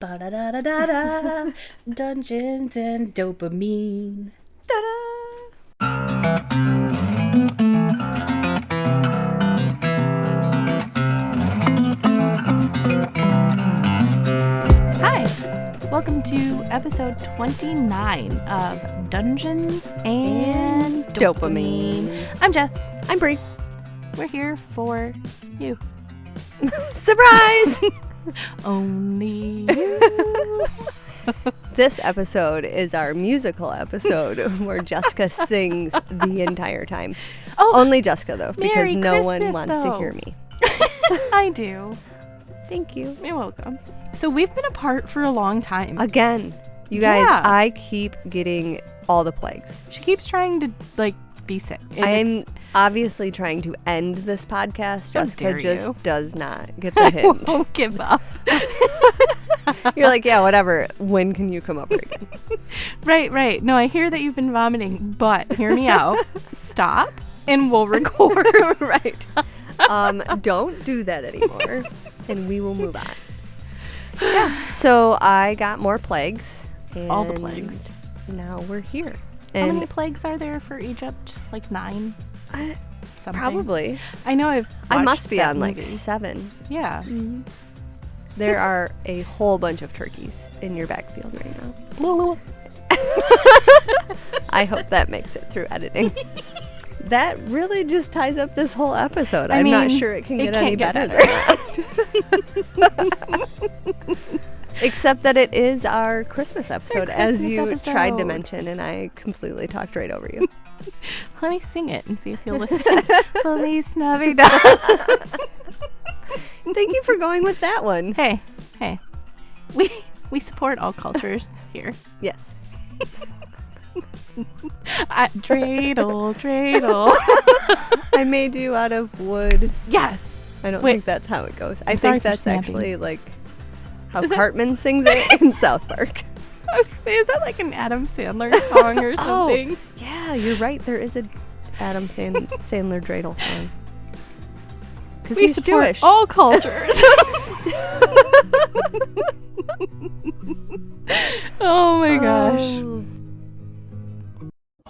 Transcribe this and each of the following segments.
Ba-da-da-da-da-da. Dungeons and Dopamine. Ta-da! Hi, welcome to episode 29 of Dungeons and Dopamine. I'm Jess. I'm Bree. We're here for you. Surprise! Only you. This episode is our musical episode where Jessica sings the entire time. Oh, only Jessica, though, because Merry no Christmas, one wants though. to hear me. I do. Thank you. You're welcome. So we've been apart for a long time. Again, you guys, Yeah. I keep getting all the plagues. She keeps trying to, be sick. I'm obviously trying to end this podcast. How Jessica dare just you. does not get the I hint. won't give up. You're like, yeah, whatever. When can you come over again? Right. No, I hear that you've been vomiting, but hear me out. Stop, and we'll record. Right. Don't do that anymore, and we will move on. Yeah. So I got more plagues. All the and plagues. Now we're here. How And many plagues are there for Egypt? 9? Something. probably. I know I I must watched be that on movie. 7. Yeah. There are a whole bunch of turkeys in your backfield right now. I hope that makes it through editing. That really just ties up this whole episode. I'm not sure it can get any better than that. Except that it is our Christmas episode, as Christmas you episode. tried to mention, and I completely talked right over you. Let me sing it and see if you'll listen. Feliz Navidad. Thank you for going with that one. Hey. We support all cultures here. Yes. Dreidel. I made you out of wood. Yes. I don't Wait. think that's how it goes. I sorry think for that's snapping. actually like how Is that- Cartman sings it in South Park. I was saying, is that like an Adam Sandler song or something? Yeah, you're right. There is a Adam Sandler dreidel song. Because We he's support Jewish. all cultures. Oh my gosh. Oh.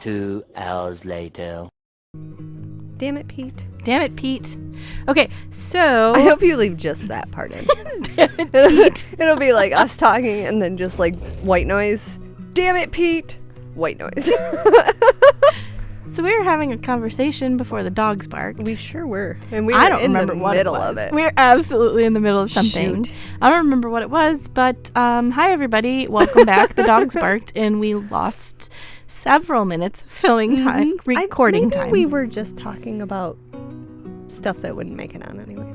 2 hours later. Damn it, Pete. Damn it, Pete. Okay, so. I hope you leave just that part in. Damn it, Pete. It'll be like us talking and then just like white noise. Damn it, Pete. White noise. So we were having a conversation before the dogs barked. We sure were. And we I were don't in remember the what middle it was. of it. We're absolutely in the middle of something. Shoot. I don't remember what it was, but hi everybody. Welcome back. The dogs barked and we lost several minutes of filming time, recording maybe time. we were just talking about stuff that wouldn't make it on anyway.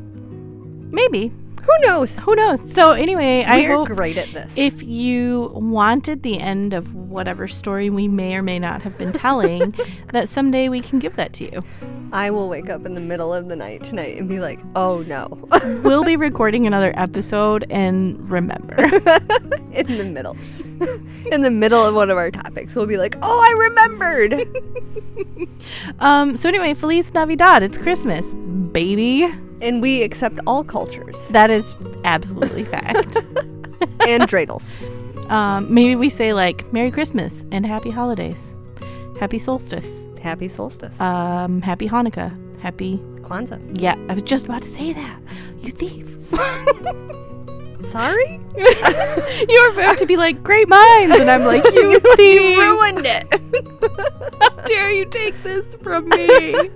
Maybe. Who knows? Who knows? So anyway, I We're hope great at this. if you wanted the end of whatever story we may or may not have been telling, that someday we can give that to you. I will wake up in the middle of the night tonight and be like, oh no. We'll be recording another episode and remember. In the middle. In the middle of one of our topics, we'll be like, oh, I remembered. So anyway, Feliz Navidad. It's Christmas, baby. And we accept all cultures. That is absolutely fact. And dreidels. Maybe we say Merry Christmas and Happy Holidays. Happy Solstice. Happy solstice. Happy Hanukkah. Happy... Kwanzaa. Yeah, I was just about to say that. You thief. Sorry? You were about to be like, great minds. And I'm like, you thief. You ruined it. How dare you take this from me?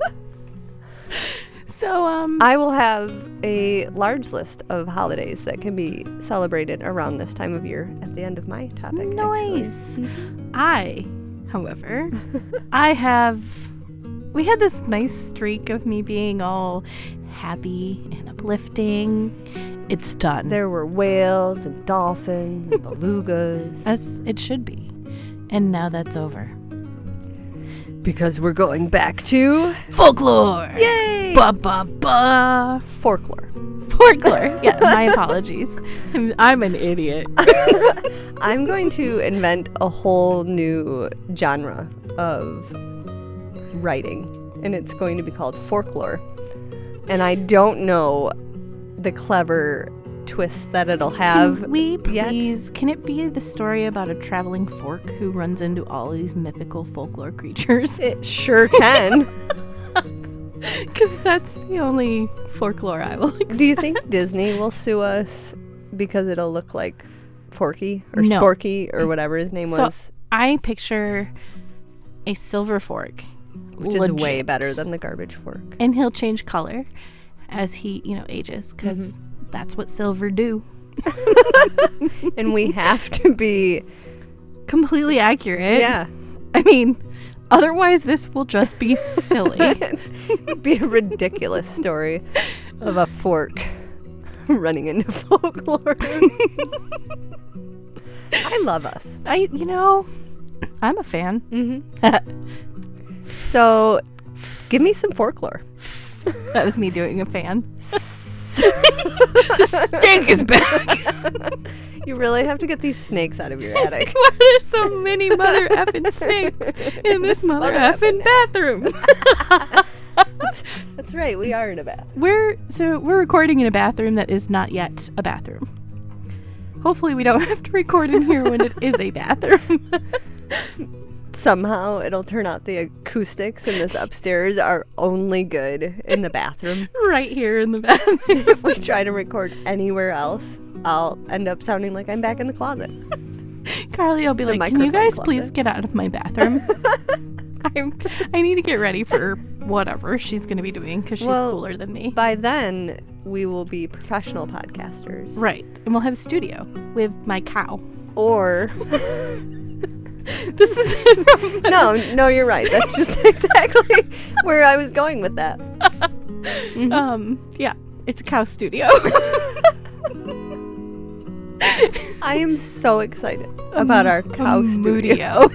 So, I will have a large list of holidays that can be celebrated around this time of year at the end of my topic. nice. Actually. However, we had this nice streak of me being all happy and uplifting. It's done. There were whales and dolphins and belugas. As it should be. And now that's over. Because we're going back to Folklore! Yay! Ba-ba-ba! Folklore. Folklore. Yeah, my apologies. I'm an idiot. I'm going to invent a whole new genre of writing, and it's going to be called folklore. And I don't know the clever twist that it'll have. Can we yet. please? Can it be the story about a traveling fork who runs into all these mythical folklore creatures? It sure can. Because that's the only folklore I will accept. Do you think Disney will sue us because it'll look like Forky or No. Sporky or whatever his name So was? I picture a silver fork, Which is way better than the garbage fork. and he'll change color as he, ages, because that's what silver do. And we have to be, Completely accurate. yeah, I mean, otherwise this will just be silly. be a ridiculous story of a fork running into folklore. I love us. I'm a fan. Mm-hmm. So, give me some folklore. That was me doing a fan. The snake is back. You really have to get these snakes out of your attic. Why are there so many mother effing snakes in this mother effing bathroom? That's right, we are in a bath. We're recording in a bathroom that is not yet a bathroom. Hopefully we don't have to record in here when it is a bathroom. Somehow it'll turn out the acoustics in this upstairs are only good in the bathroom. Right here in the bathroom. If we try to record anywhere else, I'll end up sounding like I'm back in the closet. Carly will be The like, can you microphone guys closet." please get out of my bathroom? I need to get ready for whatever she's going to be doing because she's cooler than me. By then, we will be professional podcasters. Right. And we'll have a studio with my cow. Or... This is No, you're right. That's just exactly where I was going with that. Yeah, it's a cow studio. I am so excited about our cow studio.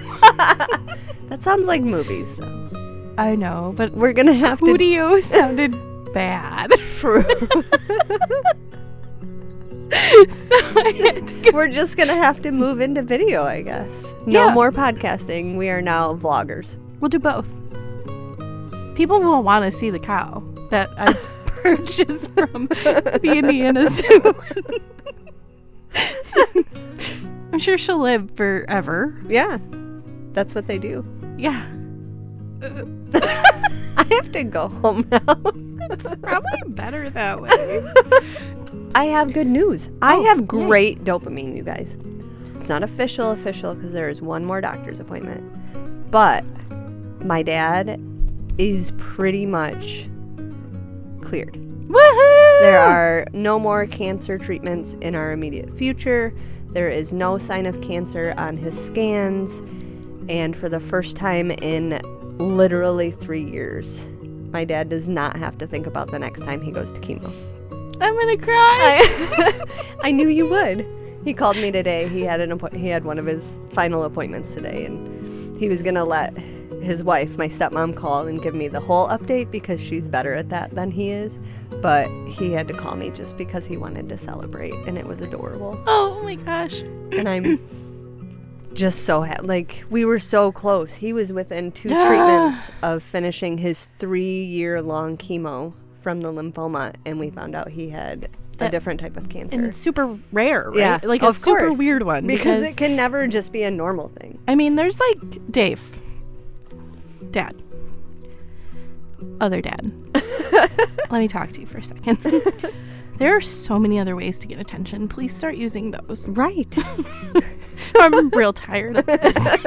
That sounds like movies, though. I know, but We're going to have to... studio sounded bad. True. So I had to go. We're just going to have to move into video, I guess. Yeah. No more podcasting. We are now vloggers. We'll do both. People will want to see the cow that I purchased from the Indiana Zoo. I'm sure she'll live forever. Yeah. That's what they do. Yeah. I have to go home now. It's probably better that way. I have good news. I Oh, have yay. great dopamine, you guys. It's not official because there is one more doctor's appointment. But my dad is pretty much cleared. Woohoo! There are no more cancer treatments in our immediate future. There is no sign of cancer on his scans. And for the first time in literally 3 years, my dad does not have to think about the next time he goes to chemo. I'm gonna cry. I knew you would. He called me today. He had he had one of his final appointments today, and he was gonna let his wife, my stepmom, call and give me the whole update because she's better at that than he is. But he had to call me just because he wanted to celebrate, and it was adorable. Oh my gosh. And I'm just so happy. We were so close. He was within 2 treatments of finishing his 3-year-long chemo from the lymphoma, and we found out he had a different type of cancer. And it's super rare, right? Yeah, Like a of super course. weird one. Because it can never just be a normal thing. I mean, there's like Dave. Dad. Other dad. Let me talk to you for a second. There are so many other ways to get attention. Please start using those. Right. I'm real tired of this.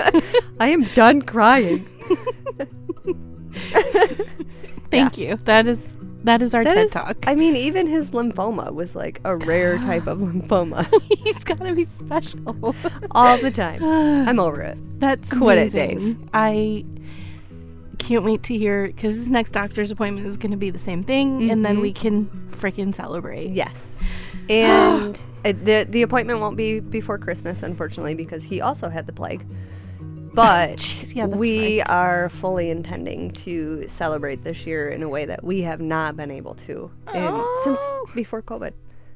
I am done crying. Thank you. That is our TED Talk. I mean, even his lymphoma was like a rare type of lymphoma. He's gotta be special. All the time. I'm over it. That's Quit it, amazing. Dave. I can't wait to hear, because his next doctor's appointment is going to be the same thing, and then we can freaking celebrate. Yes. And the appointment won't be before Christmas, unfortunately, because he also had the plague. But Jeez, yeah, that's we right. are fully intending to celebrate this year in a way that we have not been able to since before COVID,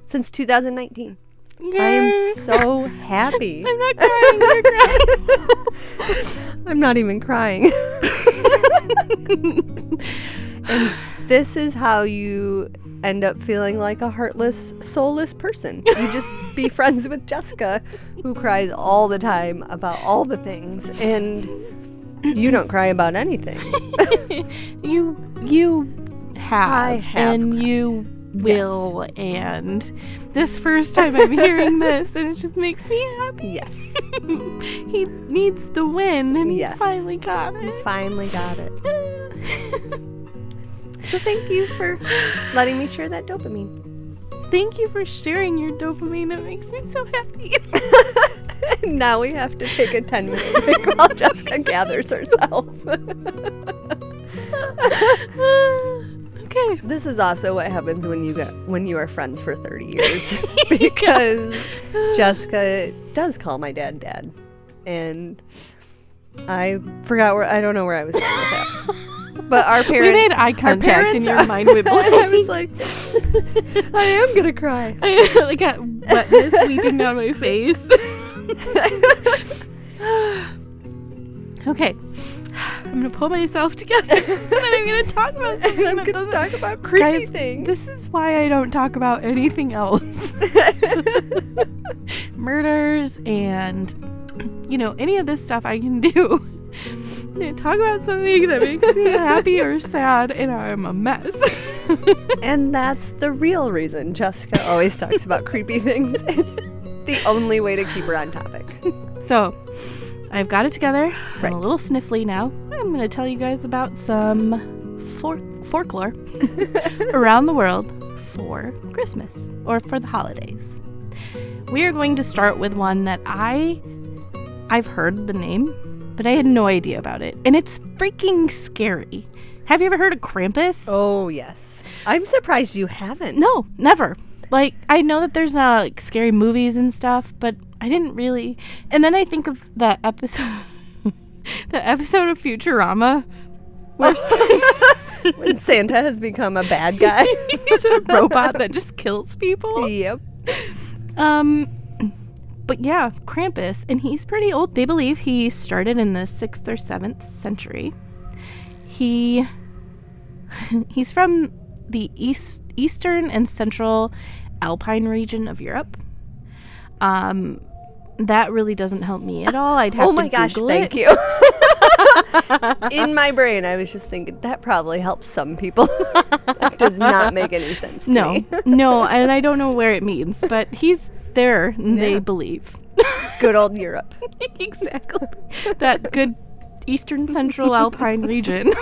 since 2019. I am so happy. I'm not crying. You're crying. I'm not even crying. And This is how you end up feeling like a heartless, soulless person. You just be friends with Jessica, who cries all the time about all the things, and you don't cry about anything. You have, I have and cried. you will, and this first time I'm hearing this, and it just makes me happy. Yes. He needs the win, and Yes. he finally got You it. finally got it. So thank you for letting me share that dopamine. Thank you for sharing your dopamine. It makes me so happy. Now we have to take a 10-minute break while Jessica gathers herself. Okay. This is also what happens when you are friends for 30 years. Because Jessica does call my dad. And I don't know where I was going with that. But our parents... We made eye contact and your mind went blank. I was like, I am going to cry. I got wetness leaping down my face. Okay. I'm going to pull myself together. And then I'm going to talk about something I'm that going to doesn't... talk about creepy Guys, things. this is why I don't talk about anything else. Murders and, any of this stuff I can do. Talk about something that makes me happy or sad, and I'm a mess. And that's the real reason Jessica always talks about creepy things. It's the only way to keep her on topic. So, I've got it together. Right. I'm a little sniffly now. I'm going to tell you guys about some folklore around the world for Christmas or for the holidays. We are going to start with one that I've heard the name, but I had no idea about it. And it's freaking scary. Have you ever heard of Krampus? Oh, yes. I'm surprised you haven't. No, never. Like, I know that there's scary movies and stuff, but I didn't really. And then I think of that episode, the episode of Futurama where When Santa has become a bad guy. he's a robot that just kills people. Yep. But yeah, Krampus, and he's pretty old. They believe he started in the 6th or 7th century. He's from the eastern and central Alpine region of Europe. That really doesn't help me at all. I'd have Oh to my gosh, Google thank it. you. In my brain, I was just thinking, that probably helps some people. That does not make any sense to me. No, and I don't know where it means, but he's there, and they Yeah. believe. Good old Europe. Exactly. That good eastern central Alpine region.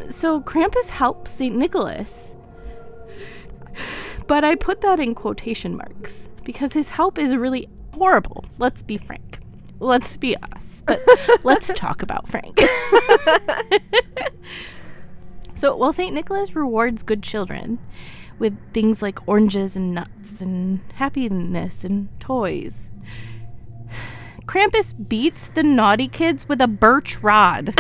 So Krampus helps St. Nicholas. But I put that in quotation marks because his help is really horrible. Let's be frank. Let's be us. But let's talk about Frank. So while St. Nicholas rewards good children with things like oranges and nuts and happiness and toys, Krampus beats the naughty kids with a birch rod.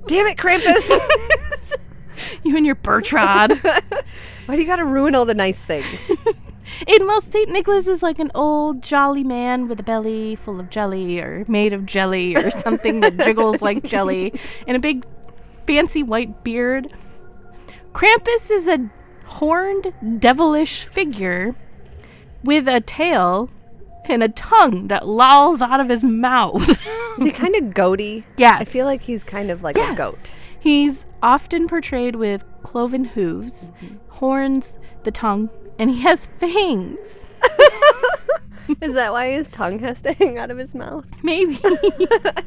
Damn it, Krampus. You and your birch rod. Why do you gotta ruin all the nice things? And while St. Nicholas is like an old jolly man with a belly full of jelly or made of jelly or something that jiggles like jelly and a big fancy white beard, Krampus is a horned devilish figure with a tail and a tongue that lolls out of his mouth. Is he kind of goaty? Yes. I feel like he's kind of like a goat. He's often portrayed with cloven hooves, horns, the tongue, and he has fangs. Is that why his tongue has to hang out of his mouth? Maybe. I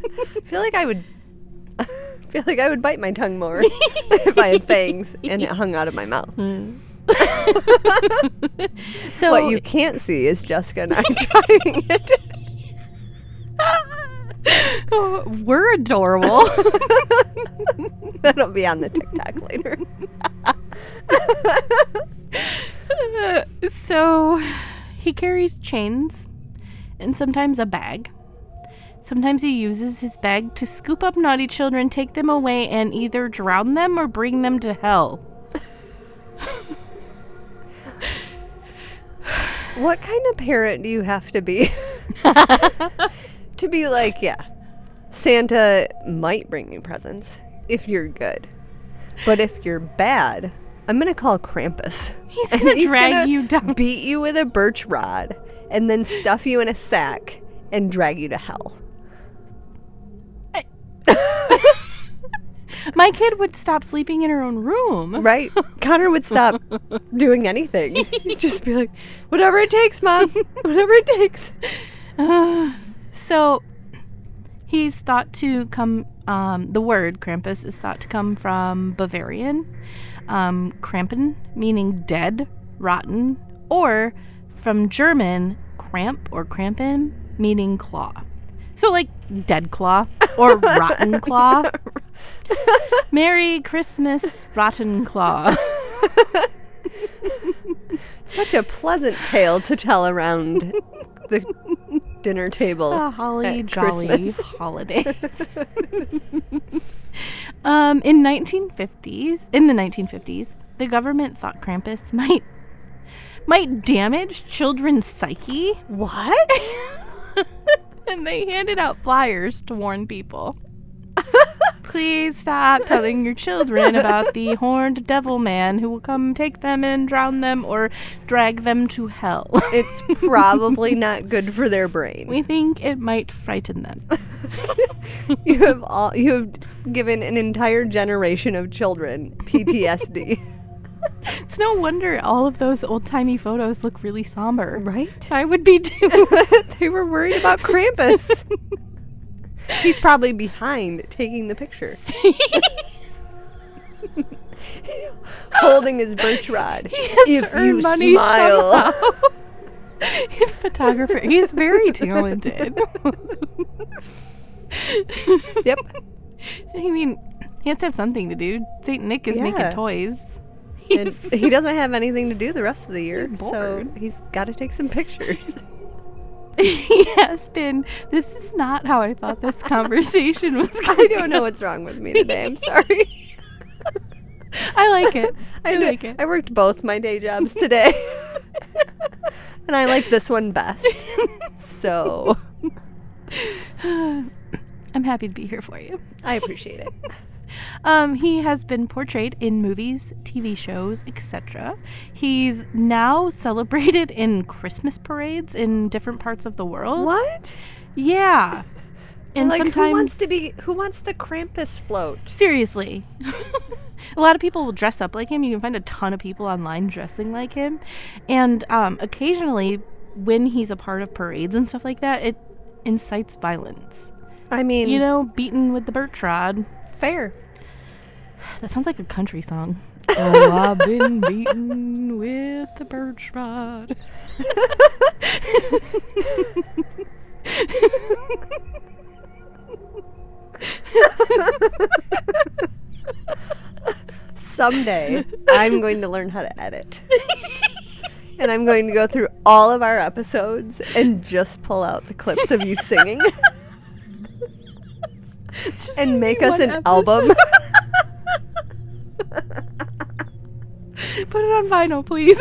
feel like I would bite my tongue more if I had fangs and it hung out of my mouth. So What you can't see is Jessica and I trying it. Oh, we're adorable. That'll be on the TikTok later. So he carries chains and sometimes a bag. Sometimes he uses his bag to scoop up naughty children, take them away, and either drown them or bring them to hell. What kind of parent do you have to be to be like, yeah, Santa might bring you presents if you're good. But if you're bad, I'm going to call Krampus. He's going to drag gonna you down. beat you with a birch rod and then stuff you in a sack and drag you to hell. My kid would stop sleeping in her own room. Right? Connor would stop doing anything. He'd just be like, whatever it takes, Mom. Whatever it takes. So he's thought to come, the word Krampus is thought to come from Bavarian, Krampen, meaning dead, rotten, or from German, Kramp or Krampen, meaning claw. So like dead claw or rotten claw. Merry Christmas, rotten claw. Such a pleasant tale to tell around the dinner table. A holly at jolly Christmas. holidays. In the 1950s, the government thought Krampus might damage children's psyche. What? And they handed out flyers to warn people. Please stop telling your children about the horned devil man who will come take them and drown them or drag them to hell. It's probably not good for their brain. We think it might frighten them. You have given an entire generation of children PTSD. It's no wonder all of those old-timey photos look really somber. Right? I would be too. They were worried about Krampus. He's probably behind taking the picture. Holding his birch rod. He has If to earn you money smile. somehow. Photographer. He's very talented. Yep. I mean, he has to have something to do. Saint Nick is Yeah. making toys. And he doesn't have anything to do the rest of the year, He's so bored. he's got to take some pictures. He has been. This is not how I thought this conversation was going. I don't know what's wrong with me today. I'm sorry. I like it. I like it. I worked both my day jobs today. And I like this one best. So I'm happy to be here for you. I appreciate it. He has been portrayed in movies, TV shows, etc. He's now celebrated in Christmas parades in different parts of the world. What? Yeah. And Like, sometimes who wants the Krampus float? seriously. A lot of people will dress up like him. You can find a ton of people online dressing like him. And occasionally when he's a part of parades and stuff like that, it incites violence. I mean, You know, beaten with the birch rod. fair. That sounds like a country song. Oh, I've been beaten with the birch rod. Someday, I'm going to learn how to edit. And I'm going to go through all of our episodes and just pull out the clips of you singing. And make us an album. Put it on vinyl, please.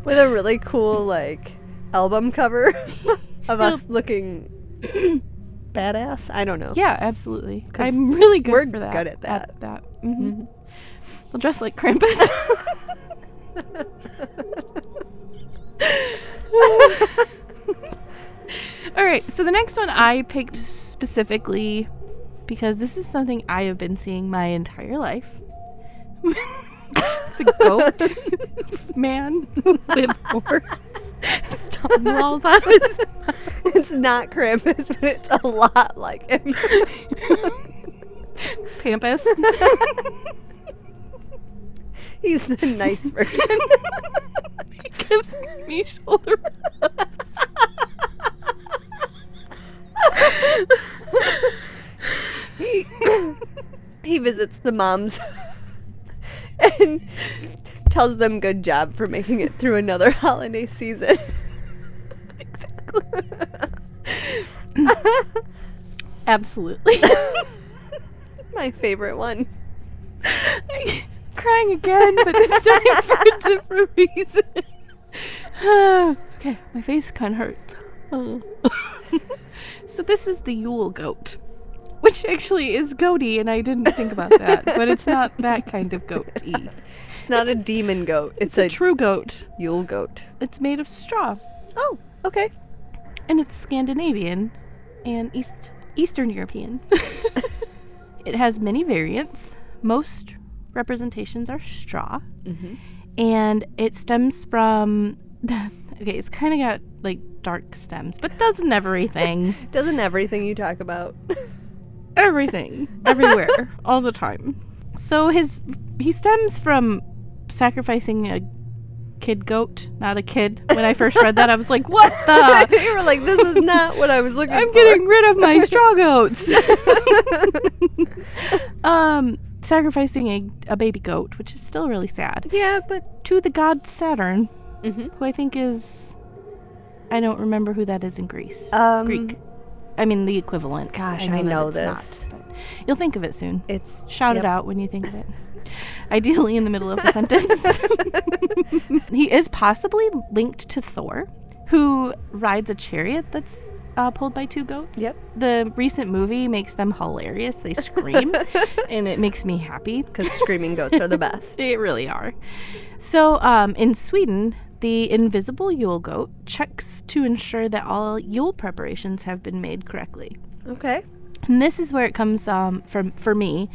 With a really cool, like, album cover of us looking badass. I don't know. Yeah, absolutely. 'Cause I'm really good we're for that. good at that. Mm-hmm. I'll dress like Krampus. All right, so the next one I picked specifically because this is something I have been seeing my entire life. It's a goat man with horns. Tongue rolls out his mouth. It's not Krampus, but it's a lot like him. Pampus. He's the nice version. He gives me shoulder rubs. He visits the moms and tells them good job for making it through another holiday season. Absolutely. My favorite one. Crying again, but this time for a different reason. Okay, my face kind of hurts. Oh. So this is the Yule goat, which actually is goaty, and I didn't think about that, but it's not that kind of goat-y. It's not a demon goat. It's a true goat. Yule goat. It's made of straw. Oh, okay. And it's Scandinavian and Eastern European. It has many variants. Most representations are straw. Mm-hmm. And it stems from... Okay, it's kind of got, like, dark stems, but doesn't everything. Doesn't everything you talk about. Everything. Everywhere. All the time. So he stems from sacrificing a kid goat, not a kid. When I first read that, I was like, what the? You were like, this is not what I was looking for. I'm getting rid of my straw goats. Sacrificing a baby goat, which is still really sad. Yeah, but... To the god Saturn, who I think is... I don't remember who that is in Greece. Greek. I mean, the equivalent. Gosh, I know this. Not, but you'll think of it soon. Shout it out when you think of it. Ideally in the middle of the sentence. He is possibly linked to Thor, who rides a chariot that's pulled by two goats. Yep. The recent movie makes them hilarious. They scream, and it makes me happy. Because screaming goats are the best. They really are. So in Sweden, the invisible Yule goat checks to ensure that all Yule preparations have been made correctly. Okay. And this is where it comes from for me.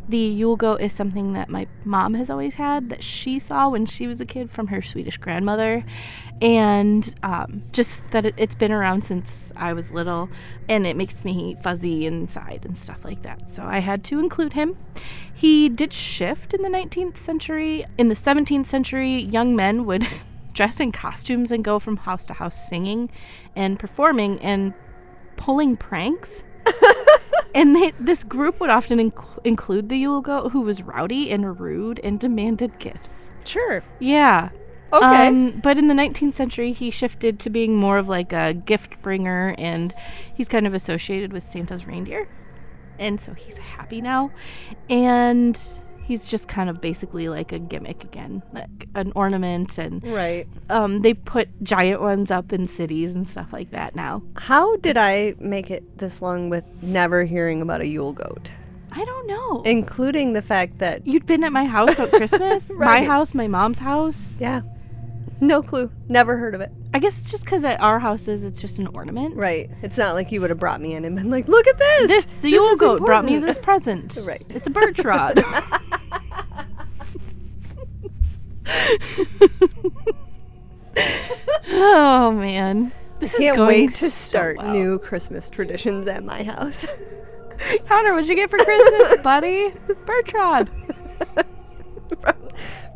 The Yule goat is something that my mom has always had, that she saw when she was a kid from her Swedish grandmother. And just that it's been around since I was little, and it makes me fuzzy inside and stuff like that. So I had to include him. He did shift in the 19th century. In the 17th century, young men would dress in costumes and go from house to house singing and performing and pulling pranks. And this group would often include the Yule goat, who was rowdy and rude and demanded gifts. Sure. Yeah. Okay. But in the 19th century, he shifted to being more of like a gift bringer, and he's kind of associated with Santa's reindeer. And so he's happy now. And he's just kind of basically like a gimmick again, like an ornament. And right. They put giant ones up in cities and stuff like that now. How did I make it this long with never hearing about a Yule goat? I don't know. Including the fact that... You'd been at my house at Christmas? Right. My house, my mom's house? Yeah. No clue. Never heard of it. I guess it's just because at our houses, it's just an ornament. Right. It's not like you would have brought me in and been like, look at this! The Yule goat brought me this present. Right. It's a birch rod. Oh, man. I can't wait to start new Christmas traditions at my house. Connor, what'd you get for Christmas, buddy? Birch rod.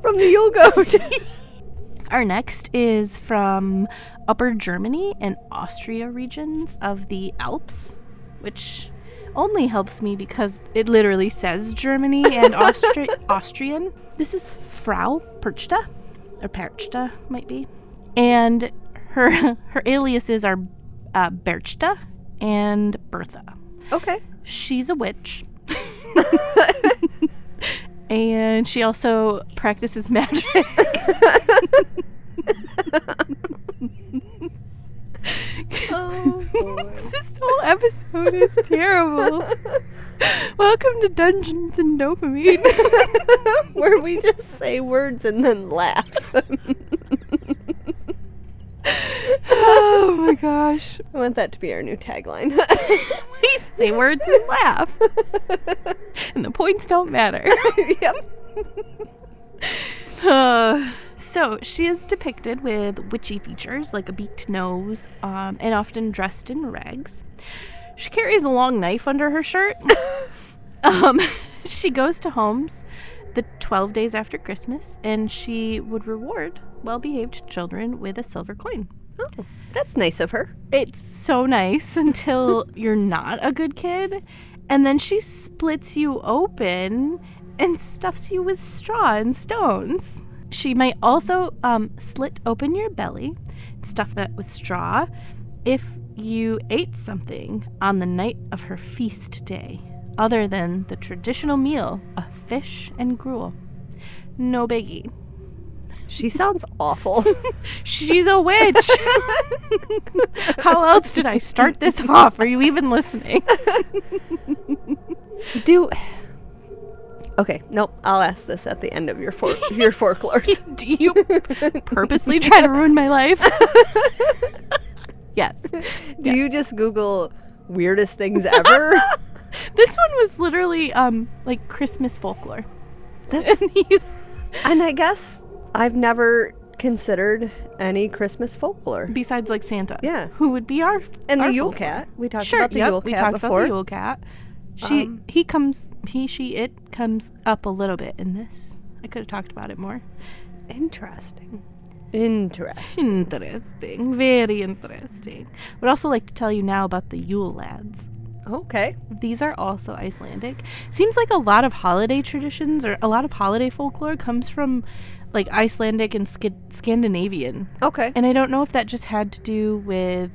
From the Yule goat. Our next is from Upper Germany and Austria regions of the Alps, which only helps me because it literally says Germany and Austrian. This is Frau Perchta, or Perchta might be, and her aliases are Berchta and Bertha. Okay. She's a witch. And she also practices magic. Oh, boy. This whole episode is terrible. Welcome to Dungeons and Dopamine. Where we just say words and then laugh. Oh my gosh. I want that to be our new tagline. We say words and laugh. And the points don't matter. Yep. So she is depicted with witchy features like a beaked nose, and often dressed in rags. She carries a long knife under her shirt. She goes to homes the 12 days after Christmas, and she would reward well-behaved children with a silver coin. Oh, that's nice of her. It's so nice until you're not a good kid, and then she splits you open and stuffs you with straw and stones. She might also slit open your belly, stuff that with straw, if you ate something on the night of her feast day, other than the traditional meal of fish and gruel. No biggie. She sounds awful. She's a witch. How else did I start this off? Are you even listening? Okay, nope. I'll ask this at the end of your folklores. Do you purposely try to ruin my life? Yes. Do you just Google weirdest things ever? This one was literally like Christmas folklore. And I guess I've never considered any Christmas folklore besides like Santa. Yeah. Who would be our and our the Yule folklore. Cat. We talked Sure, about the Yule we Cat talked before. about the Yule Cat. It comes up a little bit in this. I could have talked about it more. Interesting. Interesting. Very interesting. Would also like to tell you now about the Yule lads. Okay. These are also Icelandic. Seems like a lot of holiday traditions or a lot of holiday folklore comes from like Icelandic and Scandinavian. Okay. And I don't know if that just had to do with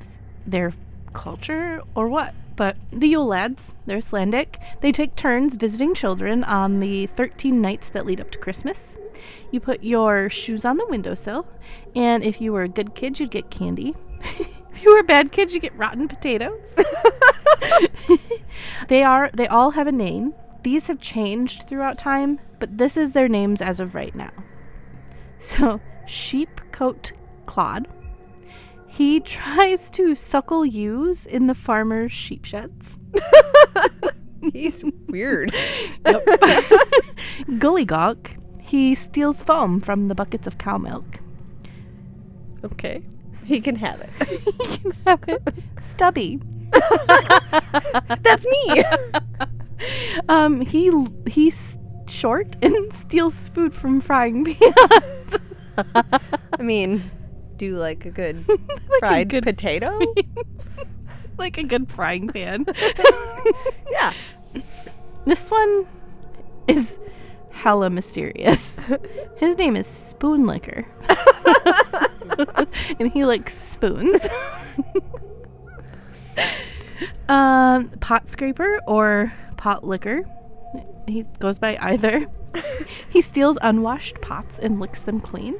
their culture or what. But the Yule lads, they're Icelandic. They take turns visiting children on the 13 nights that lead up to Christmas. You put your shoes on the windowsill, and if you were a good kid, you'd get candy. If you were a bad kid, you get rotten potatoes. They all have a name. These have changed throughout time, but this is their names as of right now. So, Sheepcoat Clod. He tries to suckle ewes in the farmer's sheep sheds. He's weird. Yep. Gullygawk. He steals foam from the buckets of cow milk. Okay. He can have it. He can have it. Stubby. That's me. He's short and steals food from frying pans. I mean, do like a good Like fried a good potato? Like a good frying pan. Yeah. This one is hella mysterious. His name is Spoonlicker. And he likes spoons. Pot scraper or pot licker. He goes by either. He steals unwashed pots and licks them clean.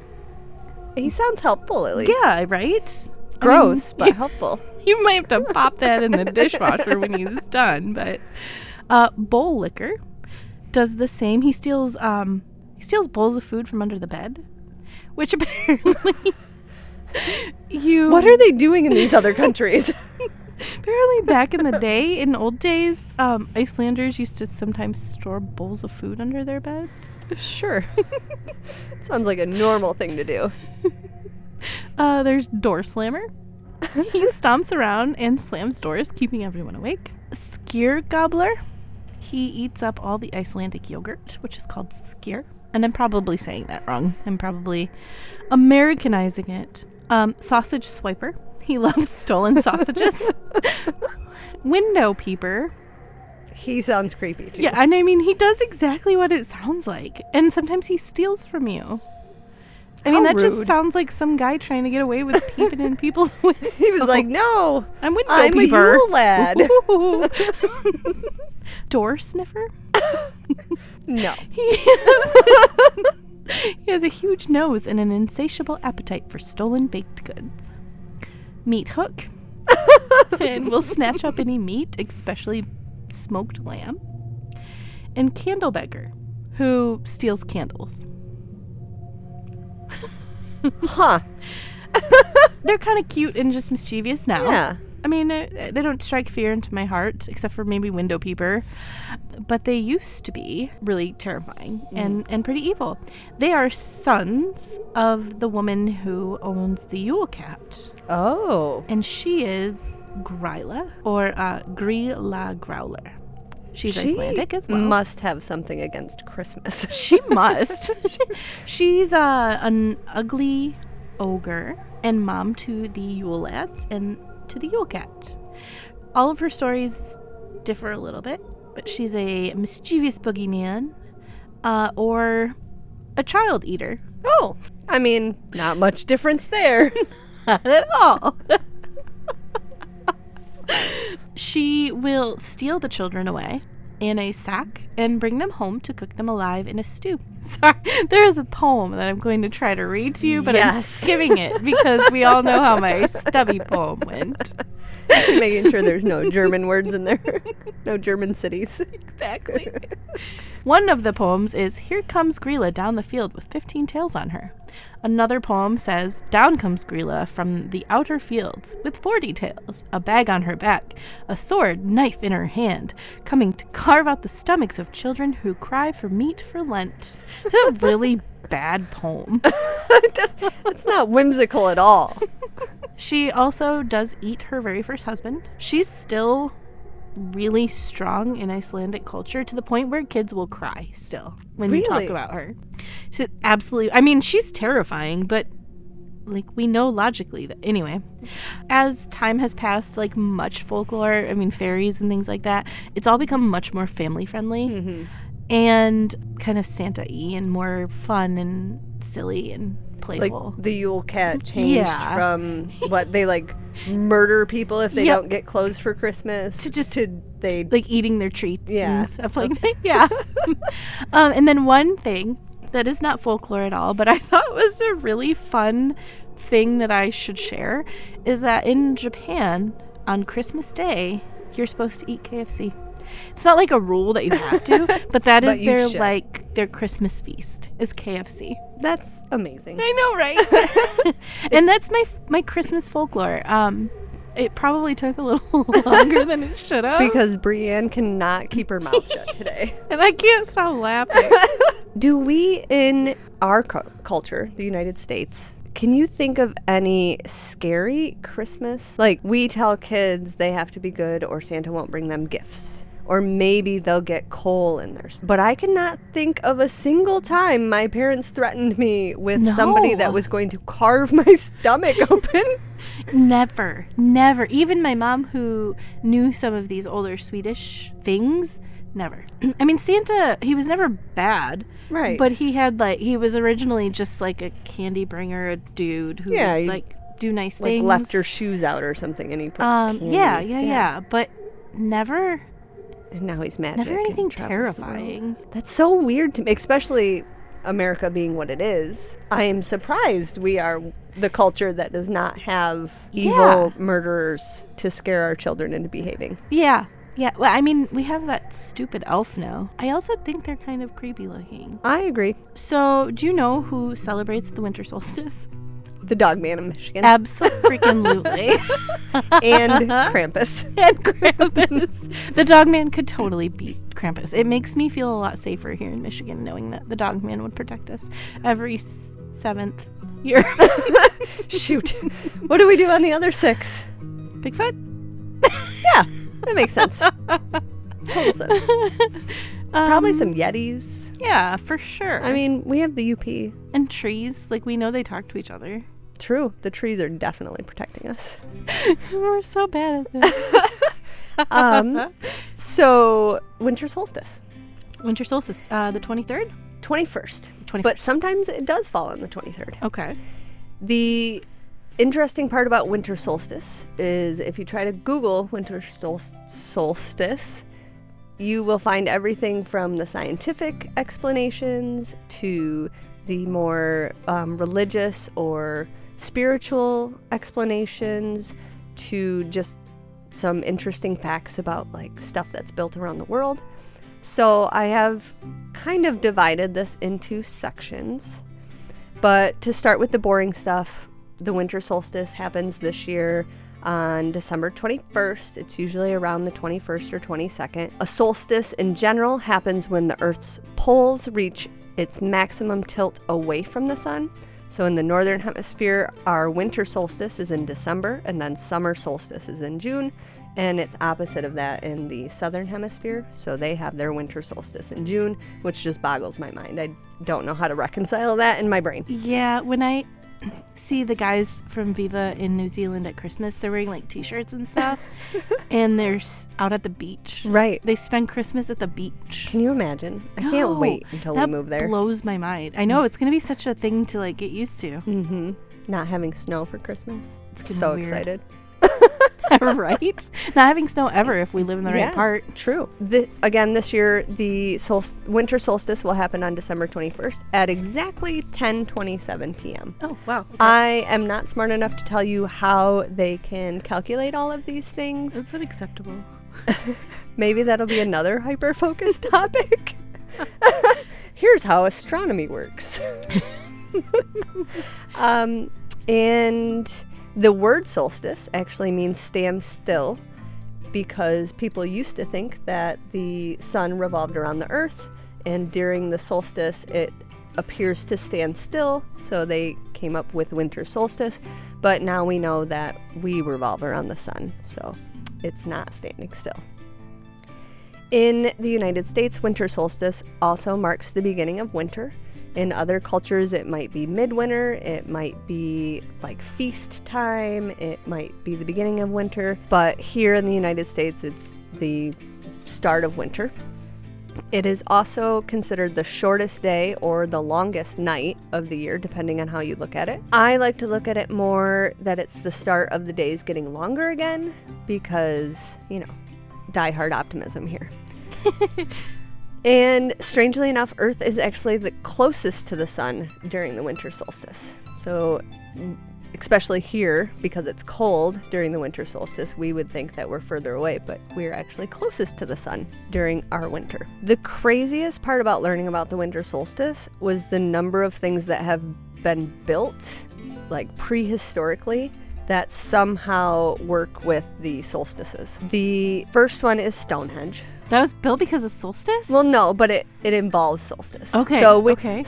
He sounds helpful, at least. Yeah, right? Gross, but yeah. helpful. You might have to pop that in the dishwasher when he's done, but bowl licker does the same. He steals bowls of food from under the bed, which apparently What are they doing in these other countries? Apparently back in the day, in old days, Icelanders used to sometimes store bowls of food under their beds. Sure. Sounds like a normal thing to do. There's door slammer. He stomps around and slams doors, keeping everyone awake. Skyr gobbler. He eats up all the Icelandic yogurt, which is called skyr. And I'm probably saying that wrong. I'm probably Americanizing it. Sausage swiper. He loves stolen sausages. Window peeper. He sounds creepy, too. Yeah, and I mean, he does exactly what it sounds like. And sometimes he steals from you. I mean, How that just rude. sounds like some guy trying to get away with peeping in people's windows. He was like, no, I'm window I'm peeper. a Yule lad. Ooh. Door sniffer. No. He has a huge nose and an insatiable appetite for stolen baked goods. Meat hook. And will snatch up any meat, especially smoked lamb. And candlebeggar, who steals candles. Huh. They're kind of cute and just mischievous now. Yeah. I mean, they don't strike fear into my heart, except for maybe Window Peeper. But they used to be really terrifying and pretty evil. They are sons of the woman who owns the Yule Cat. Oh. And she is Gryla, or Grilla Growler. She's Icelandic as well. Must have something against Christmas. She must. She's an ugly ogre and mom to the Yule lads and to the Yule Cat. All of her stories differ a little bit, but she's a mischievous boogeyman or a child eater. Oh. I mean, not much difference there. Not at all. She will steal the children away in a sack and bring them home to cook them alive in a stew. Sorry, there is a poem that I'm going to try to read to you, but I'm Yes. skipping it because we all know how my stubby poem went. Making sure there's no German words in there. No German cities. Exactly. One of the poems is, "Here comes Grilla down the field with 15 tails on her." Another poem says, "Down comes Grilla from the outer fields with 40 tails, a bag on her back, a sword, knife in her hand, coming to carve out the stomachs of children who cry for meat for Lent." It's a really bad poem. It's not whimsical at all. She also does eat her very first husband. She's still really strong in Icelandic culture to the point where kids will cry still when you talk Really? about her. So absolutely. I mean, she's terrifying, but like we know logically that anyway. As time has passed, like much folklore, I mean fairies and things like that, it's all become much more family friendly. Mm-hmm. And kind of Santa-y and more fun and silly and Like playful. the Yule Cat changed Yeah. from what they like murder people if they Yep. don't get clothes for Christmas To they like eating their treats Yeah. and stuff like that. Yeah. And then one thing that is not folklore at all, but I thought was a really fun thing that I should share is that in Japan on Christmas Day, you're supposed to eat KFC. It's not like a rule that you have to, but that is But you their should. like their Christmas feast is KFC. that's amazing. I know, right? And that's my Christmas folklore. It probably took a little longer than it should have. Because Brienne cannot keep her mouth shut today. And I can't stop laughing. Do we in our culture, the United States, can you think of any scary Christmas? Like we tell kids they have to be good or Santa won't bring them gifts. Or maybe they'll get coal in theirs. But I cannot think of a single time my parents threatened me with somebody that No. was going to carve my stomach open. Never. Even my mom, who knew some of these older Swedish things, never. I mean, Santa, he was never bad. Right. But he was originally just like a candy bringer, a dude who Yeah, would he, like do nice like things. left your shoes out or something and he put candy. Yeah. But never And now he's magic. and anything travels the world. terrifying. That's so weird to me, especially America being what it is. I am surprised we are the culture that does not have evil murderers to scare our children into behaving. Yeah. Well, I mean, we have that stupid elf now. I also think they're kind of creepy looking. I agree. So, do you know who celebrates the winter solstice? The dog man of Michigan. Absolutely. And Krampus. And Krampus. The dog man could totally beat Krampus. It makes me feel a lot safer here in Michigan knowing that the dog man would protect us every 7th year. Shoot. What do we do on the other 6? Bigfoot? Yeah, that makes sense. Total sense. Probably some Yetis. Yeah, for sure. I mean, we have the UP. and trees. Like, we know they talk to each other. True. The trees are definitely protecting us. We're so bad at this. So, winter solstice. Winter solstice, the 23rd? 21st. 21st. But sometimes it does fall on the 23rd. Okay. The interesting part about winter solstice is if you try to Google winter solstice, you will find everything from the scientific explanations to the more religious or spiritual explanations to just some interesting facts about like stuff that's built around the world. So I have kind of divided this into sections. But to start with the boring stuff, the winter solstice happens this year on December 21st. It's usually around the 21st or 22nd. A solstice in general happens when the Earth's poles reach its maximum tilt away from the sun. So in the northern hemisphere, our winter solstice is in December, and then summer solstice is in June. And it's opposite of that in the southern hemisphere. So they have their winter solstice in June, which just boggles my mind. I don't know how to reconcile that in my brain. Yeah, when I see the guys from Viva in New Zealand at Christmas, they're wearing like t-shirts and stuff, and they're out at the beach. Right. They spend Christmas at the beach. Can you imagine? I No, can't wait until we that move there. blows my mind. I know, it's going to be such a thing to like get used to. Mm-hmm. Not having snow for Christmas. It's gonna So be weird. excited. I Right? Not having snow ever if we live in the right part. True. Again, this year, the winter solstice will happen on December 21st at exactly 10:27 p.m. Oh, wow. Okay. I am not smart enough to tell you how they can calculate all of these things. That's unacceptable. Maybe that'll be another hyper-focused topic. Here's how astronomy works. And the word solstice actually means stand still, because people used to think that the sun revolved around the earth, and during the solstice it appears to stand still, so they came up with winter solstice. But now we know that we revolve around the sun, so it's not standing still. In the United States, winter solstice also marks the beginning of winter. In other cultures, it might be midwinter, it might be like feast time, it might be the beginning of winter, but here in the United States, it's the start of winter. It is also considered the shortest day or the longest night of the year, depending on how you look at it. I like to look at it more that it's the start of the days getting longer again, because, die-hard optimism here. And strangely enough, Earth is actually the closest to the sun during the winter solstice. So especially here, because it's cold during the winter solstice, we would think that we're further away, but we're actually closest to the sun during our winter. The craziest part about learning about the winter solstice was the number of things that have been built, like prehistorically, that somehow work with the solstices. The first one is Stonehenge. That was built because of solstice? Well, no, but it involves solstice. Okay. So okay.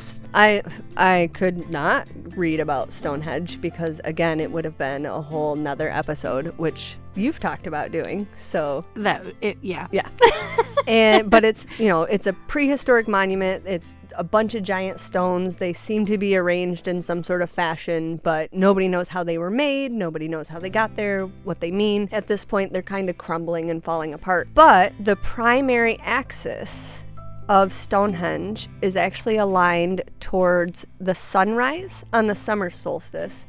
I could not read about Stonehenge because, again, it would have been a whole nother episode, which you've talked about doing. So yeah. But it's it's a prehistoric monument. It's a bunch of giant stones. They seem to be arranged in some sort of fashion, but nobody knows how they were made. Nobody knows how they got there, what they mean. At this point, they're kind of crumbling and falling apart. But the primary axis of Stonehenge is actually aligned towards the sunrise on the summer solstice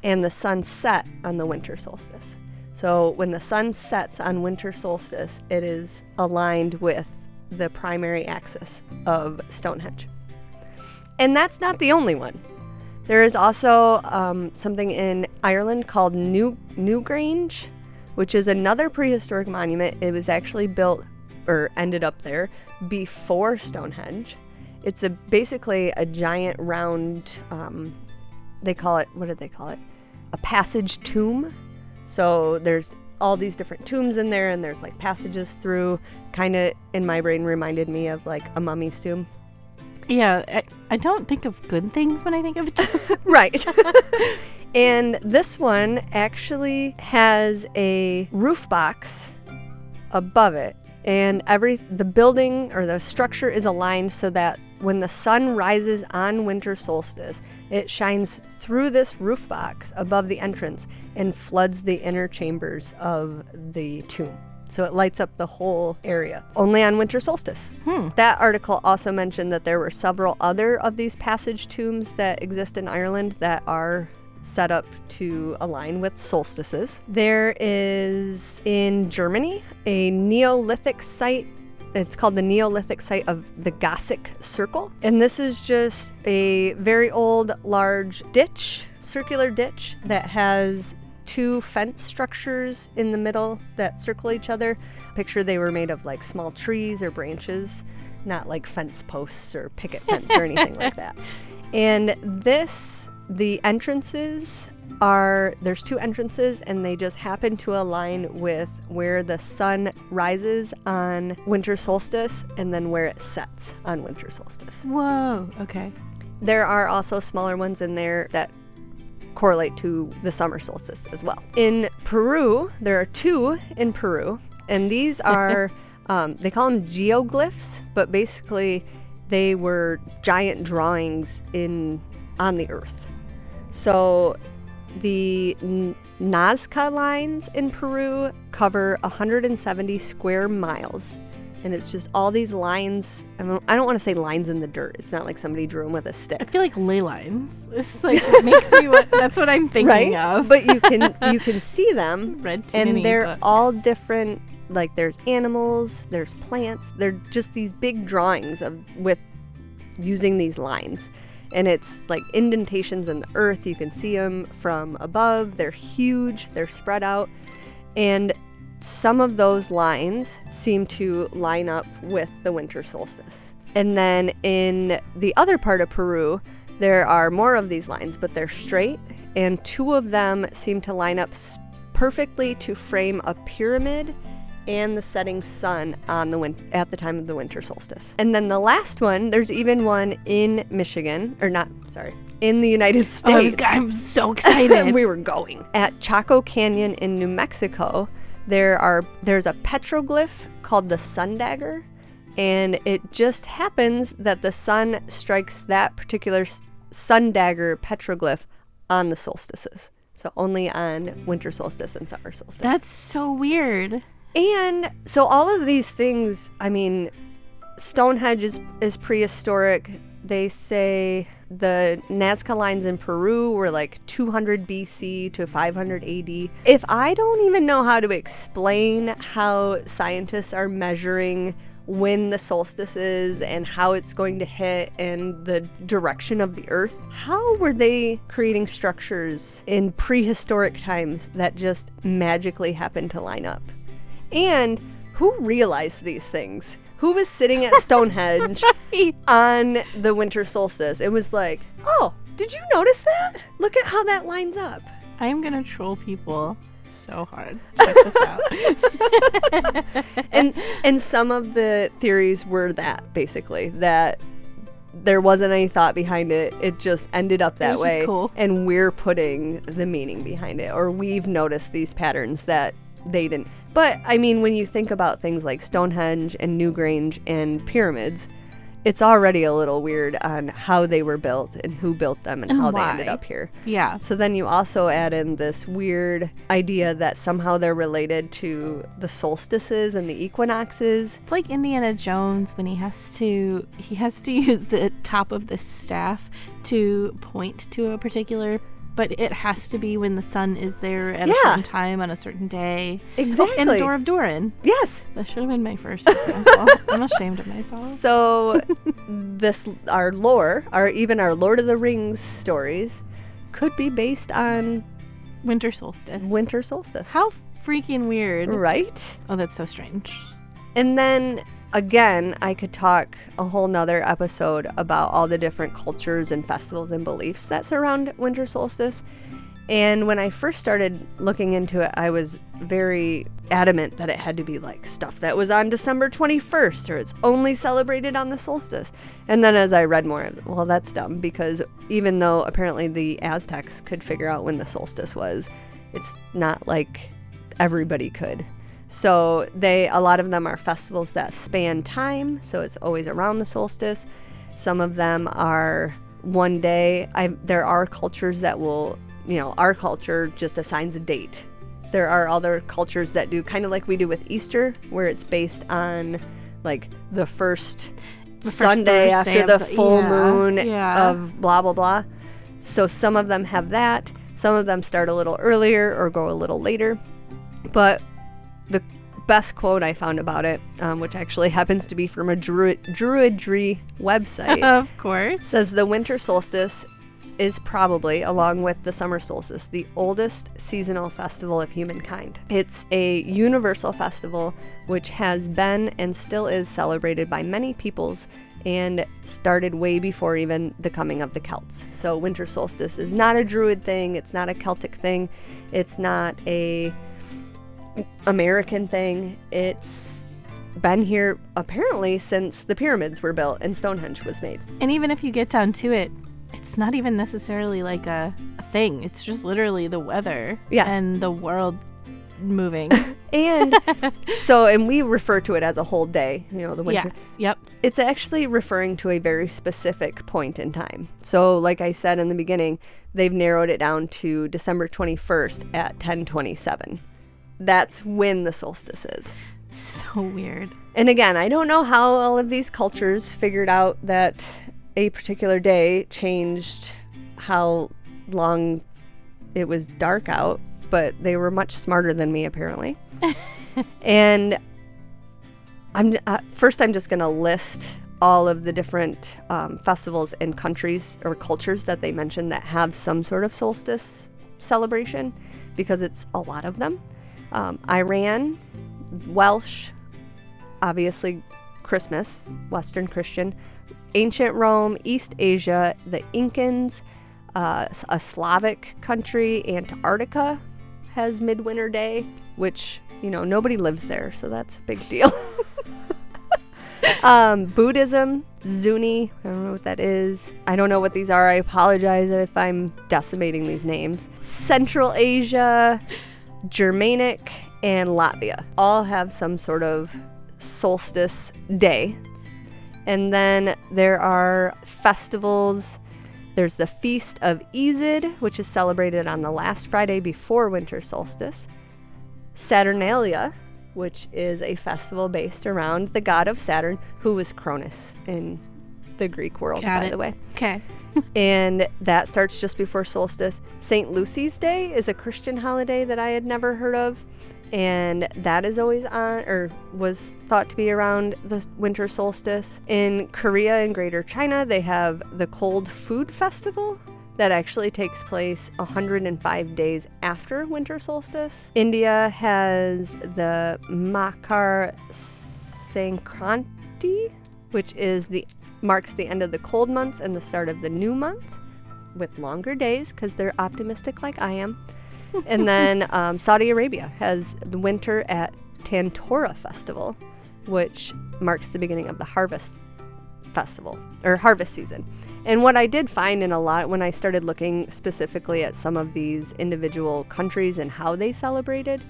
and the sunset on the winter solstice. So when the sun sets on winter solstice, it is aligned with the primary axis of Stonehenge. And that's not the only one. There is also something in Ireland called Newgrange, which is another prehistoric monument. It was actually built or ended up there before Stonehenge. It's basically a giant round, they call it, what did they call it? A passage tomb. So there's all these different tombs in there, and there's like passages through. Kind of in my brain reminded me of like a mummy's tomb. Yeah, I don't think of good things when I think of it. Right. And this one actually has a roof box above it, and the building or the structure is aligned so that when the sun rises on winter solstice, it shines through this roof box above the entrance and floods the inner chambers of the tomb. So it lights up the whole area, only on winter solstice. That article also mentioned that there were several other of these passage tombs that exist in Ireland that are set up to align with solstices. There is, in Germany, a Neolithic site. It's called the Neolithic site of the Gossick Circle. And this is just a very old, large ditch, circular ditch, that has two fence structures in the middle that circle each other. Picture they were made of like small trees or branches, not like fence posts or picket fence or anything like that. And the entrances there's two entrances, and they just happen to align with where the sun rises on winter solstice and then where it sets on winter solstice. Whoa, okay. There are also smaller ones in there that correlate to the summer solstice as well. In Peru, there are two in Peru, and these are, they call them geoglyphs, but basically they were giant drawings on the earth. So the Nazca lines in Peru cover 170 square miles, And it's just all these lines. I don't want to say lines in the dirt. It's not like somebody drew them with a I stick. feel like ley lines. It's like it makes me that's what I'm thinking Right? of. But you can see them. Read too And many they're books. all different. Like there's animals, there's plants. They're just these big drawings with using these lines. And it's like indentations in the earth. You can see them from above. They're huge. They're spread out. And some of those lines seem to line up with the winter solstice. And then in the other part of Peru, there are more of these lines, but they're straight. And 2 of them seem to line up perfectly to frame a pyramid and the setting sun on at the time of the winter solstice. And then the last one, there's even one in Michigan, in the United States. I'm so excited. We were going. At Chaco Canyon in New Mexico, there's a petroglyph called the sun dagger, and it just happens that the sun strikes that particular sun dagger petroglyph on the solstices. So only on winter solstice and summer solstice. That's so weird. And so all of these things, I mean, Stonehenge is prehistoric. They say the Nazca lines in Peru were like 200 BC to 500 AD. If I don't even know how to explain how scientists are measuring when the solstice is and how it's going to hit and the direction of the earth, how were they creating structures in prehistoric times that just magically happened to line up? And who realized these things? Who was sitting at Stonehenge Right. on the winter solstice? It was like, oh, did you notice that? Look at how that lines up. I'm going to troll people so hard. Check this out. And some of the theories were that, basically, that there wasn't any thought behind it. It just ended up that Which is way. cool. And we're putting the meaning behind it. Or we've noticed these patterns that they didn't. But, I mean, when you think about things like Stonehenge and Newgrange and pyramids, it's already a little weird on how they were built and who built them and how they ended why. up here. Yeah. So then you also add in this weird idea that somehow they're related to the solstices and the equinoxes. It's like Indiana Jones when he has to use the top of the staff to point to a particular, but it has to be when the sun is there at a certain time on a certain day. Exactly. Oh, and Door of Doran. Yes. That should have been my first example. I'm ashamed of myself. So our lore, even our Lord of the Rings stories, could be based on Winter solstice. winter solstice. How freaking weird. Right? Oh, that's so strange. And then, again, I could talk a whole nother episode about all the different cultures and festivals and beliefs that surround winter solstice. And when I first started looking into it, I was very adamant that it had to be like stuff that was on December 21st or it's only celebrated on the solstice. And then as I read more, well, that's dumb, because even though apparently the Aztecs could figure out when the solstice was, it's not like everybody could. So a lot of them are festivals that span time, so it's always around the solstice. Some of them are one day. There are cultures that will, our culture just assigns a date. There are other cultures that do kind of like we do with Easter, where it's based on like the first Sunday Thursday after of the full moon yeah. of blah, blah, blah. So some of them have that. Some of them start a little earlier or go a little later. But the best quote I found about it, which actually happens to be from a Druidry website, Of course. says the winter solstice is probably, along with the summer solstice, the oldest seasonal festival of humankind. It's a universal festival which has been and still is celebrated by many peoples and started way before even the coming of the Celts. So winter solstice is not a Druid thing, it's not a Celtic thing, it's not a American thing. It's been here apparently since the pyramids were built and Stonehenge was made. And even if you get down to it, it's not even necessarily like a thing. It's just literally the weather and the world moving. And and we refer to it as a whole day, the winter. Yes. Yep. It's actually referring to a very specific point in time. So like I said in the beginning, they've narrowed it down to December 21st at 10:27. That's when the solstice is. So weird. And again, I don't know how all of these cultures figured out that a particular day changed how long it was dark out, but they were much smarter than me, apparently. And I'm just going to list all of the different festivals and countries or cultures that they mentioned that have some sort of solstice celebration, because it's a lot of them. Iran, Welsh, obviously Christmas, Western Christian, ancient Rome, East Asia, the Incans, a Slavic country, Antarctica has Midwinter Day, which, nobody lives there, so that's a big deal. Buddhism, Zuni, I don't know what that is. I don't know what these are. I apologize if I'm decimating these names. Central Asia, Germanic, and Latvia all have some sort of solstice day. And then there are festivals. There's the Feast of Isid, which is celebrated on the last Friday before winter solstice. Saturnalia, which is a festival based around the god of Saturn, who was Cronus in the Greek world, by the way. Okay. And that starts just before solstice. St. Lucy's Day is a Christian holiday that I had never heard of. And that is always on, or was thought to be around the winter solstice. In Korea and Greater China, they have the Cold Food Festival that actually takes place 105 days after winter solstice. India has the Makar Sankranti, which marks the end of the cold months and the start of the new month, with longer days because they're optimistic like I am. And then Saudi Arabia has the Winter at Tantora Festival, which marks the beginning of the harvest festival, or harvest season. And what I did find in a lot, when I started looking specifically at some of these individual countries and how they celebrated,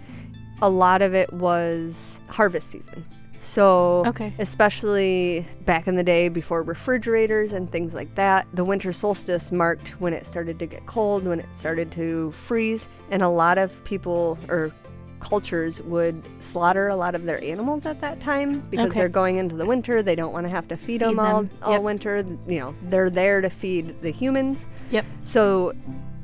a lot of it was harvest season. So, especially back in the day before refrigerators and things like that, the winter solstice marked when it started to get cold, when it started to freeze, and a lot of people or cultures would slaughter a lot of their animals at that time because they're going into the winter. They don't want to have to feed them all winter. They're there to feed the humans. Yep. So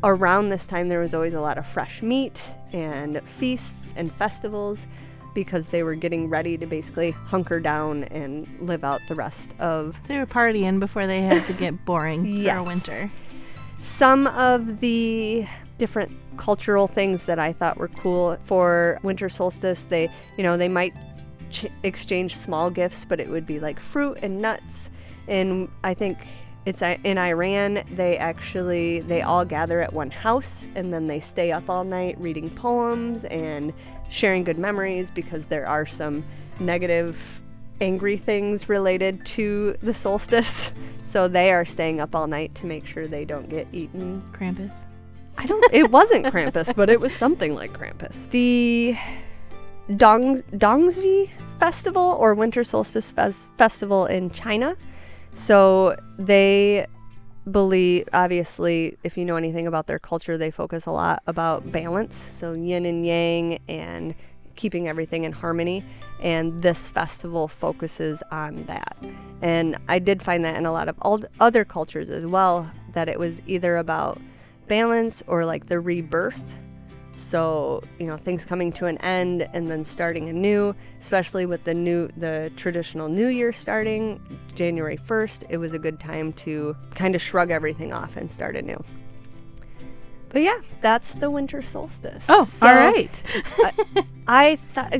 around this time, there was always a lot of fresh meat and feasts and festivals, because they were getting ready to basically hunker down and live out the rest of... They were partying before they had to get boring for a winter. Some of the different cultural things that I thought were cool for winter solstice, they might exchange small gifts, but it would be like fruit and nuts. And I think it's in Iran, they all gather at one house, and then they stay up all night reading poems and sharing good memories, because there are some negative, angry things related to the solstice. So they are staying up all night to make sure they don't get eaten. Krampus? It wasn't Krampus, but it was something like Krampus. The Dongzhi Festival, or Winter Solstice Festival in China. So they believe, obviously, if you know anything about their culture, they focus a lot about balance, so yin and yang, and keeping everything in harmony, and this festival focuses on that. And I did find that in a lot of other cultures as well, that it was either about balance or like the rebirth. So, things coming to an end and then starting anew, especially with the traditional New Year starting January 1st, it was a good time to kind of shrug everything off and start anew. But yeah, that's the winter solstice. Oh, so, all right. I thought,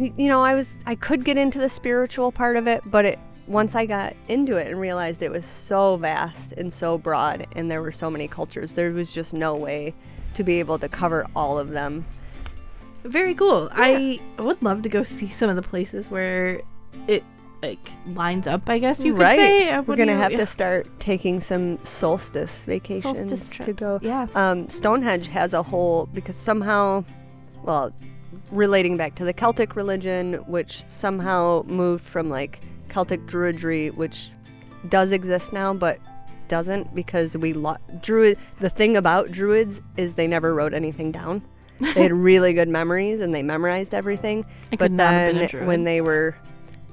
I could get into the spiritual part of it, but once I got into it and realized it was so vast and so broad, and there were so many cultures, there was just no way to be able to cover all of them. Very cool. Yeah. I would love to go see some of the places where it lines up, I guess you could say. We're going to have to start taking some solstice vacations to go. Yeah. Stonehenge has a whole, because somehow, relating back to the Celtic religion, which somehow moved from like Celtic Druidry, which does exist now, but doesn't, because the thing about Druids is they never wrote anything down. They had really good memories and they memorized everything. I But could not have been a then druid. when they were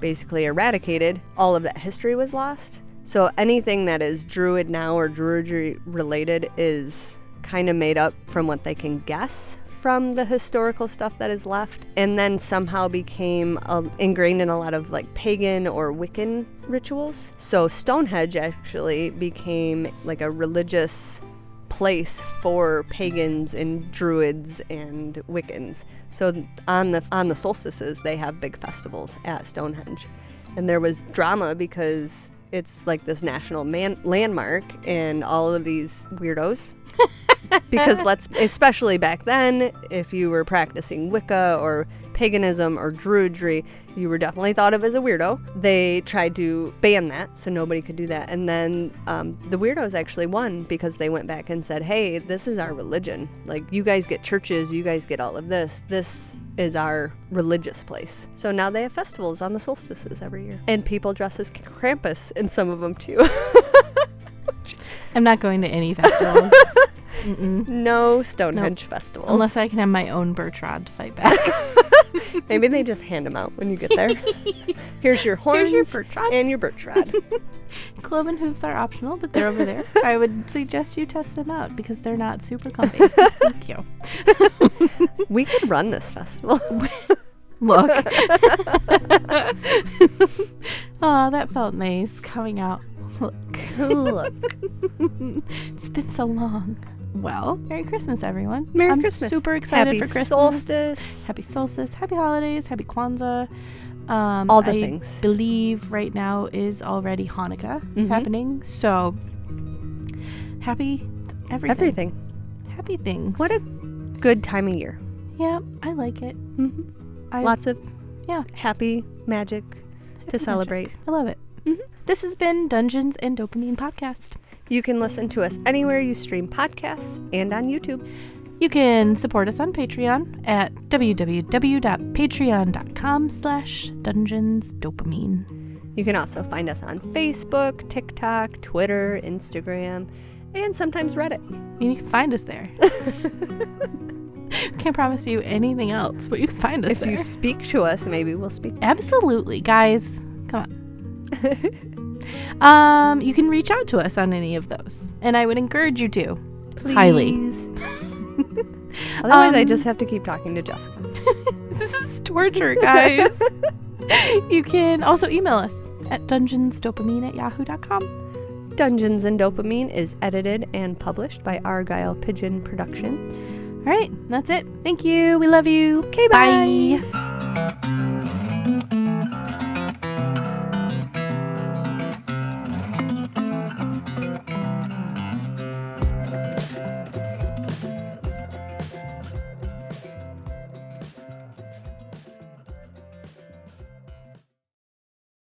basically eradicated, all of that history was lost. So anything that is druid now or druidry related is kind of made up from what they can guess from the historical stuff that is left, and then somehow became ingrained in a lot of like pagan or Wiccan rituals. So Stonehenge actually became like a religious place for pagans and druids and Wiccans. So on the solstices, they have big festivals at Stonehenge. And there was drama because it's like this national landmark, and all of these weirdos. Because especially back then, if you were practicing Wicca or paganism or druidry, you were definitely thought of as a weirdo. They tried to ban that, so nobody could do that. And then the weirdos actually won because they went back and said, hey, this is our religion. Like, you guys get churches, you guys get all of this. This is our religious place. So now they have festivals on the solstices every year. And people dress as Krampus in some of them too. I'm not going to any festivals. No Stonehenge festivals. Unless I can have my own Birch rod to fight back. Maybe they just hand them out when you get there. Here's your horns. Here's your Birch rod. And your Birch rod. Cloven hooves are optional, but they're over there. I would suggest you test them out because they're not super comfy. Thank you. We could run this festival. Look. Oh, that felt nice coming out. Look. Look. It's been so long. Well, Merry Christmas, everyone. Merry I'm Christmas. super excited Happy for Christmas. Solstice. Happy solstice. Happy holidays. Happy Kwanzaa. All the I things. believe right now is already Hanukkah happening. So, happy everything. Everything. Happy things. What a good time of year. Yeah, I like it. Lots of Yeah. happy magic to celebrate. I love it. This has been Dungeons and Dopamine Podcast. You can listen to us anywhere you stream podcasts and on YouTube. You can support us on Patreon at www.patreon.com/dungeonsdopamine. You can also find us on Facebook, TikTok, Twitter, Instagram, and sometimes Reddit. You can find us there. Can't promise you anything else, but you can find us If there. you speak to us, maybe we'll speak. Absolutely, guys. Come on. You can reach out to us on any of those, and I would encourage you to. Please. Highly. Otherwise, I just have to keep talking to Jessica. This is torture, guys. You can also email us at dungeonsdopamine@yahoo.com. Dungeons and Dopamine is edited and published by Argyle Pigeon Productions. All right, that's it. Thank you. We love you. Okay, bye.